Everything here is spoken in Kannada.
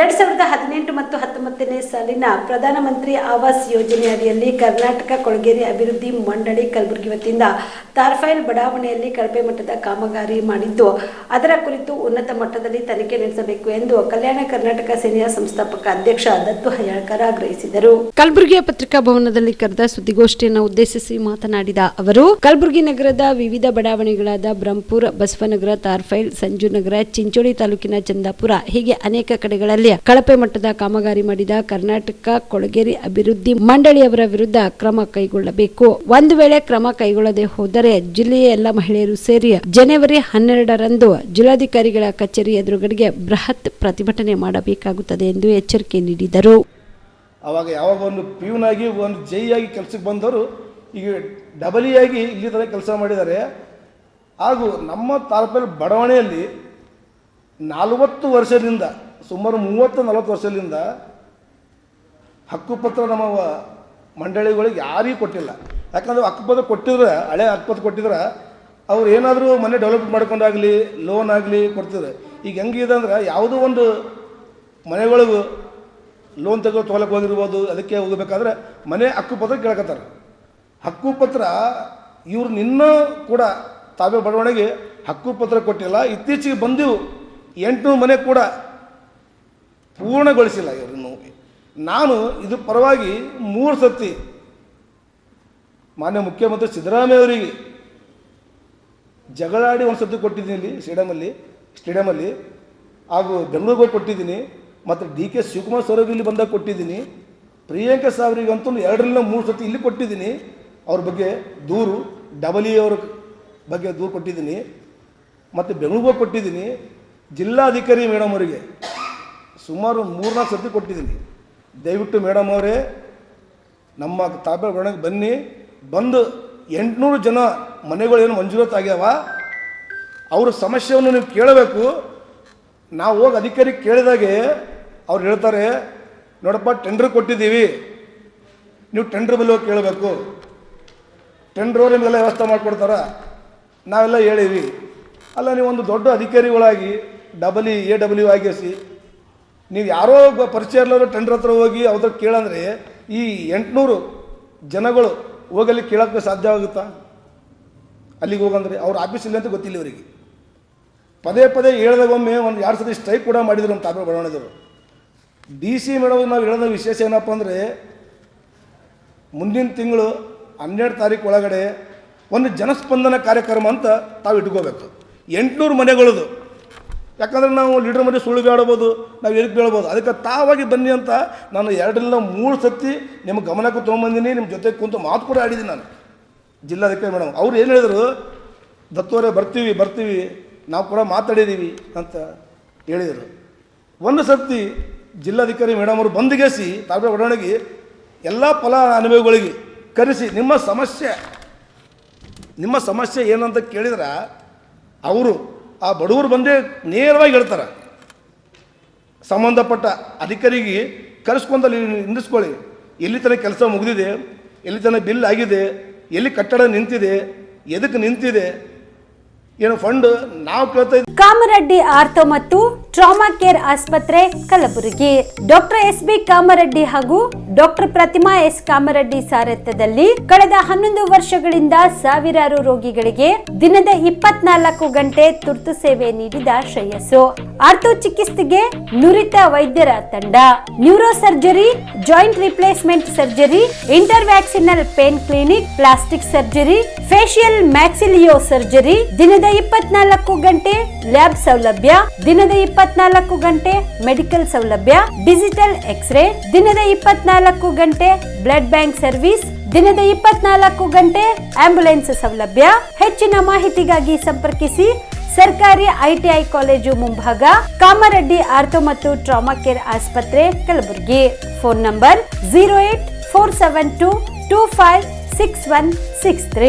2018 ಮತ್ತು 19ನೇ ಸಾಲಿನ ಪ್ರಧಾನಮಂತ್ರಿ ಆವಾಸ್ ಯೋಜನೆ ಅಡಿಯಲ್ಲಿ ಕರ್ನಾಟಕ ಕೊಳಗೇರಿ ಅಭಿವೃದ್ಧಿ ಮಂಡಳಿ ಕಲಬುರಗಿ ವತಿಯಿಂದ ತಾರ್ಫೈಲ್ ಬಡಾವಣೆಯಲ್ಲಿ ಕಳಪೆ ಮಟ್ಟದ ಕಾಮಗಾರಿ ಮಾಡಿದ್ದು ಅದರ ಕುರಿತು ಉನ್ನತ ಮಟ್ಟದಲ್ಲಿ ತನಿಖೆ ನಡೆಸಬೇಕು ಎಂದು ಕಲ್ಯಾಣ ಕರ್ನಾಟಕ ಸೇನೆಯ ಸಂಸ್ಥಾಪಕ ಅಧ್ಯಕ್ಷ ದತ್ತು ಹಯ್ಯಾಳ್ಕರ್ ಆಗ್ರಹಿಸಿದರು. ಕಲಬುರಗಿಯ ಪತ್ರಿಕಾ ಭವನದಲ್ಲಿ ಕರೆದ ಸುದ್ದಿಗೋಷ್ಠಿಯನ್ನು ಉದ್ದೇಶಿಸಿ ಮಾತನಾಡಿದ ಅವರು, ಕಲಬುರಗಿ ನಗರದ ವಿವಿಧ ಬಡಾವಣೆಗಳಾದ ಬ್ರಹ್ಮಪುರ, ಬಸವನಗರ, ತಾರ್ಫೈಲ್, ಸಂಜುನಗರ, ಚಿಂಚೋಳಿ ತಾಲೂಕಿನ ಚಂದಾಪುರ ಹೀಗೆ ಅನೇಕ ಕಡೆಗಳಲ್ಲಿ ಕಳಪೆ ಮಟ್ಟದ ಕಾಮಗಾರಿ ಮಾಡಿದ ಕರ್ನಾಟಕ ಕೊಳಗೇರಿ ಅಭಿವೃದ್ಧಿ ಮಂಡಳಿಯವರ ವಿರುದ್ಧ ಕ್ರಮ ಕೈಗೊಳ್ಳಬೇಕು. ಒಂದು ವೇಳೆ ಕ್ರಮ ಕೈಗೊಳ್ಳದೆ ಹೋದರೆ ಜಿಲ್ಲೆಯ ಎಲ್ಲ ಮಹಿಳೆಯರು ಸೇರಿ ಜನವರಿ 12ರಂದು ಜಿಲ್ಲಾಧಿಕಾರಿಗಳ ಕಚೇರಿ ಎದುರುಗಡೆಗೆ ಬೃಹತ್ ಪ್ರತಿಭಟನೆ ಮಾಡಬೇಕಾಗುತ್ತದೆ ಎಂದು ಎಚ್ಚರಿಕೆ ನೀಡಿದರು. ಅವಾಗ ಯಾವಾಗ ಒಂದು ಪಿಯೂನಾಗಿ ಒಂದು ಜೈ ಆಗಿ ಕೆಲಸಕ್ಕೆ ಬಂದವರು ಈಗ ಡಬಲಿ ಆಗಿ ಇಲ್ಲಿ ತರ ಕೆಲಸ ಮಾಡಿದ್ದಾರೆ. ಹಾಗೂ ನಮ್ಮ ತಾಲೂಕಲ್ಲಿ ಬಡಾವಣೆಯಲ್ಲಿ 40 ವರ್ಷದಿಂದ ಸುಮಾರು 30-40 ವರ್ಷದಿಂದ ಹಕ್ಕುಪತ್ರ ನಮ್ಮ ಮಂಡಳಿಗಳಿಗೆ ಯಾರಿಗೂ ಕೊಟ್ಟಿಲ್ಲ. ಯಾಕಂದ್ರೆ ಹಕ್ಕುಪತ್ರ ಕೊಟ್ಟಿದ್ರೆ, ಹಳೆ ಹಕ್ಕುಪತ್ರ ಕೊಟ್ಟಿದ್ರೆ ಅವ್ರು ಏನಾದರೂ ಮನೆ ಡೆವಲಪ್ ಮಾಡ್ಕೊಂಡಾಗಲಿ ಲೋನ್ ಆಗಲಿ ಕೊಡ್ತಿದ್ರು. ಈಗ ಹೆಂಗಿದೆ ಅಂದ್ರೆ ಯಾವುದೋ ಒಂದು ಮನೆಗಳಿಗೂ ಲೋನ್ ತೊಗೊಳಕ್ಕೆ ಹೋಗಿರ್ಬೋದು, ಅದಕ್ಕೆ ಹೋಗಬೇಕಾದ್ರೆ ಮನೆ ಹಕ್ಕುಪತ್ರ ಕೇಳಕತ್ತಾರೆ. ಹಕ್ಕುಪತ್ರ ಇವ್ರು ನಿನ್ನೂ ಕೂಡ ತಾವೇ ಬಡಾವಣೆಗೆ ಹಕ್ಕುಪತ್ರ ಕೊಟ್ಟಿಲ್ಲ. ಇತ್ತೀಚೆಗೆ ಬಂದೆವು 800 ಮನೆ ಕೂಡ ಪೂರ್ಣಗೊಳಿಸಿಲ್ಲ ಇವ್ರನ್ನು. ನಾನು ಇದು ಪರವಾಗಿ 3 ಸತಿ ಮಾನ್ಯ ಮುಖ್ಯಮಂತ್ರಿ ಸಿದ್ದರಾಮಯ್ಯ ಅವರಿಗೆ ಜಗಳಾಡಿ ಒಂದು ಸತಿ ಕೊಟ್ಟಿದ್ದೀನಿ ಇಲ್ಲಿ ಸ್ಟೇಡಿಯಮಲ್ಲಿ, ಹಾಗೂ ಬೆಂಗಳೂರಿಗೆ ಹೋಗಿ ಕೊಟ್ಟಿದ್ದೀನಿ, ಮತ್ತು DK ಶಿವಕುಮಾರ್ ಸರ್ ಇಲ್ಲಿ ಬಂದಾಗ ಕೊಟ್ಟಿದ್ದೀನಿ, ಪ್ರಿಯಾಂಕಾ ಸಾವ್ರಿಗಂತೂ 2-3 ಸತಿ ಇಲ್ಲಿ ಕೊಟ್ಟಿದ್ದೀನಿ. ಅವ್ರ ಬಗ್ಗೆ ದೂರು, ಡಬಲಿ ಅವ್ರ ಬಗ್ಗೆ ದೂರು ಕೊಟ್ಟಿದ್ದೀನಿ, ಮತ್ತು ಬೆಂಗಳೂರಿಗೆ ಹೋಗಿ ಕೊಟ್ಟಿದ್ದೀನಿ. ಜಿಲ್ಲಾಧಿಕಾರಿ ಮೇಡಮ್ ಅವರಿಗೆ ಸುಮಾರು 3-4 ಸತಿ ಕೊಟ್ಟಿದ್ದೀನಿ. ದಯವಿಟ್ಟು ಮೇಡಮ್ ಅವರೇ ನಮ್ಮ ತಾಪೆ ಬಡಾವಣೆಗೆ ಬನ್ನಿ, ಬಂದು 800 ಜನ ಮನೆಗಳೇನು ಮಂಜೂರಾತಿ ಆಗ್ಯಾವ ಅವ್ರ ಸಮಸ್ಯೆಯನ್ನು ನೀವು ಕೇಳಬೇಕು. ನಾವು ಹೋಗಿ ಅಧಿಕಾರಿ ಕೇಳಿದಾಗೆ ಅವ್ರು ಹೇಳ್ತಾರೆ, ನೋಡಪ್ಪ ಟೆಂಡರ್ ಕೊಟ್ಟಿದ್ದೀವಿ, ನೀವು ಟೆಂಡರ್ ಮೇಲೆ ಹೋಗಿ ಕೇಳಬೇಕು, ಟೆಂಡರ್ ಅವ್ರು ನಿಮಗೆಲ್ಲ ವ್ಯವಸ್ಥೆ ಮಾಡಿಕೊಡ್ತಾರ, ನಾವೆಲ್ಲ ಹೇಳೀವಿ. ಅಲ್ಲ, ನೀವು ಒಂದು ದೊಡ್ಡ ಅಧಿಕಾರಿಗಳಾಗಿ AW ಆಗಿಸಿ ನೀವು ಯಾರೋ ಪರಿಚಯ ಇರಲಾರೋ ಟೆಂಡರ್ ಹತ್ರ ಹೋಗಿ ಅವ್ರ ಕೇಳಂದ್ರೆ ಈ 800 ಜನಗಳು ಹೋಗಲ್ಲಿ ಕೇಳೋಕ್ಕೆ ಸಾಧ್ಯವಾಗುತ್ತಾ? ಅಲ್ಲಿಗೆ ಹೋಗಂದ್ರೆ ಅವ್ರ ಆಫೀಸಿಲ್ಲ ಅಂತ ಗೊತ್ತಿಲ್ಲ ಇವರಿಗೆ. ಪದೇ ಹೇಳಿದಾಗ ಒಮ್ಮೆ 1-2 ಸತಿ ಸ್ಟ್ರೈಕ್ ಕೂಡ ಮಾಡಿದ್ರು ನಮ್ಮ ತಾಪೆ ಬಡಾವಣೆದವರು. DC ಮೇಡಮ್ ನಾವು ಹೇಳೋದ ವಿಶೇಷ ಏನಪ್ಪ ಅಂದರೆ, ಮುಂದಿನ ತಿಂಗಳು 12 ತಾರೀಕು ಒಳಗಡೆ ಒಂದು ಜನಸ್ಪಂದನ ಕಾರ್ಯಕ್ರಮ ಅಂತ ತಾವು ಇಟ್ಕೋಬೇಕು 800 ಮನೆಗಳದು. ಯಾಕಂದರೆ ನಾವು ಲೀಡರ್ ಮನೆ ಸುಳ್ಳು ಬೇಡಬೋದು, ನಾವು ಎದಕ್ಕೆ ಬೇಡ್ಬೋದು, ಅದಕ್ಕೆ ತಾವಾಗಿ ಬನ್ನಿ ಅಂತ ನಾನು 2-3 ಸತಿ ನಿಮ್ಮ ಗಮನಕ್ಕೆ ತೊಗೊಂಬಂದಿನಿ. ನಿಮ್ಮ ಜೊತೆ ಕುಂತು ಮಾತು ಕೂಡ ಆಡಿದ್ದೀನಿ ನಾನು ಜಿಲ್ಲಾಧಿಕಾರಿ ಮೇಡಮ್. ಅವ್ರು ಏನು ಹೇಳಿದರು, ದತ್ತವರೇ ಬರ್ತೀವಿ ನಾವು ಕೂಡ ಮಾತಾಡಿದ್ದೀವಿ ಅಂತ ಹೇಳಿದರು. ಒಂದು ಸತಿ ಜಿಲ್ಲಾಧಿಕಾರಿ ಮೇಡಮ್ ಅವರು ಬಂದಿಗೆಸಿ ತಾಪೆ ಬಡಾವಣೆಗೆ ಎಲ್ಲ ಫಲಾನುಭವಿಗಳಿಗೆ ಕರೆಸಿ ನಿಮ್ಮ ಸಮಸ್ಯೆ ಏನಂತ ಕೇಳಿದ್ರೆ ಅವರು ಆ ಬಡವರು ಬಂದೇ ನೇರವಾಗಿ ಹೇಳ್ತಾರೆ. ಸಂಬಂಧಪಟ್ಟ ಅಧಿಕಾರಿಗೆ ಕರೆಸ್ಕೊಂಡಲ್ಲಿ ನಿಂದಿಸ್ಕೊಳ್ಳಿ, ಎಲ್ಲಿ ತನಕ ಕೆಲಸ ಮುಗಿದಿದೆ, ಎಲ್ಲಿ ತನಕ ಬಿಲ್ ಆಗಿದೆ, ಎಲ್ಲಿ ಕಟ್ಟಡ ನಿಂತಿದೆ, ಎದಕ್ಕೆ ನಿಂತಿದೆ, ಏನು ಫಂಡ್ ನಾವು ಕೇಳ್ತಾ ಇದ್ದೀವಿ. ಕಾಮರೆಡ್ಡಿ ಆರ್ಥೋ ಮತ್ತು ಟ್ರಾಮಾ ಕೇರ್ ಆಸ್ಪತ್ರೆ ಕಲಬುರಗಿ. ಡಾಕ್ಟರ್ SB ಕಾಮರೆಡ್ಡಿ ಹಾಗೂ ಡಾಕ್ಟರ್ ಪ್ರತಿಮಾ S ಕಾಮರೆಡ್ಡಿ ಸಾರಥ್ಯದಲ್ಲಿ ಕಳೆದ 11 ವರ್ಷಗಳಿಂದ ಸಾವಿರಾರು ರೋಗಿಗಳಿಗೆ ದಿನದ 24 ಗಂಟೆ ತುರ್ತು ಸೇವೆ ನೀಡಿದ ಶ್ರೇಯಸ್ಸು. ಆರ್ಥೋ ಚಿಕಿತ್ಸೆಗೆ ನುರಿತ ವೈದ್ಯರ ತಂಡ, neuro surgery, joint replacement surgery, interventional pain clinic, plastic surgery, facial maxillo surgery, ದಿನದ 24 ಗಂಟೆ ಲ್ಯಾಬ್ ಸೌಲಭ್ಯ, ದಿನದ 24 ಗಂಟೆ ಮೆಡಿಕಲ್ ಸೌಲಭ್ಯ, ಡಿಜಿಟಲ್ ಎಕ್ಸ್ರೇ, ದಿನದ 24 ಗಂಟೆ ಬ್ಲಡ್ ಬ್ಯಾಂಕ್ ಸರ್ವಿಸ್, ದಿನದ 24 ಗಂಟೆ ಆಂಬ್ಯುಲೆನ್ಸ್ ಸೌಲಭ್ಯ. ಹೆಚ್ಚಿನ ಮಾಹಿತಿಗಾಗಿ ಸಂಪರ್ಕಿಸಿ ಸರ್ಕಾರಿ ITI ಕಾಲೇಜು ಮುಂಭಾಗ, ಕಾಮರೆಡ್ಡಿ ಆರ್ಥೋ ಮತ್ತು ಟ್ರಾಮಾ ಕೇರ್ ಆಸ್ಪತ್ರೆ ಕಲಬುರಗಿ. Phone number 084722566163.